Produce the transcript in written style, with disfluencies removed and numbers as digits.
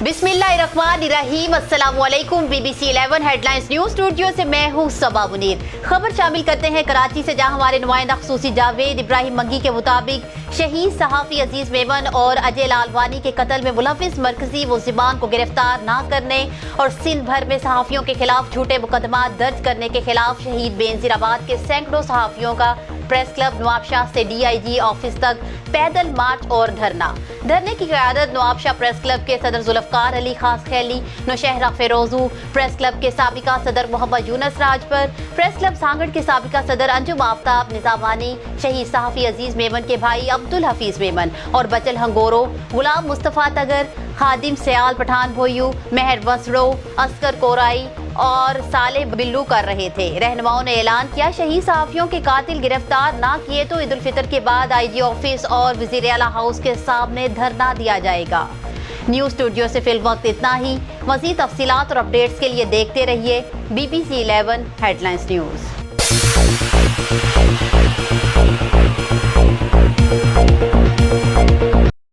बिस्मिल्लाहिर्रहमानिर्रहीम। अस्सलाम वालेकुम। BBC 11 हेडलाइंस न्यूज स्टूडियो से मैं हूँ सबा मुनीर। खबर शामिल करते हैं कराची से, जहां हमारे नुमाइंदा खसूसी जावेद इब्राहिम मंगी के मुताबिक शहीद सहाफ़ी अजीज मेमन और अजय लालवानी के कत्ल में मुलविस मरकजी मुल्ज़िमान को गिरफ्तार न करने और सिंध भर में सहाफ़ियों के खिलाफ झूठे मुकदमा दर्ज करने के खिलाफ शहीद बेनज़ीराबाद के सैकड़ों सहाफ़ियों का प्रेस क्लब नवाबशाह से DIG ऑफिस तक पैदल मार्च और धरने की क़यादत नवाबशाह प्रेस क्लब के सदर जुल्फ़कार अली खास खैली, नौशहरा फ़िरोज़ू, प्रेस क्लब के साबिका सदर मोहम्मद यूनुस राजपर, प्रेस क्लब सांगड़ के साबिका सदर अंजुम आफ्ताब निज़ामानी, शहीद सहाफ़ी अजीज मेमन के भाई अब्दुल हफीज़ मेमन और बचल हंगोरो, गुलाम मुस्तफ़ा तगर, खादिम सयाल पठान भोयू, मेहर वसड़ो, अस्कर कोराई और साले बिल्लू कर रहे थे। रहनुमाओं ने ऐलान किया, शहीद सहाफ़ियों के कातिल गिरफ्तार ना किए तो ईद उल फितर के बाद IG ऑफिस और वज़ीर आला हाउस के सामने धरना दिया जाएगा। न्यूज़ स्टूडियो से फिल वक्त इतना ही। मज़ीद तफसीलात और अपडेट्स के लिए देखते रहिए BBC 11 हेडलाइंस न्यूज़।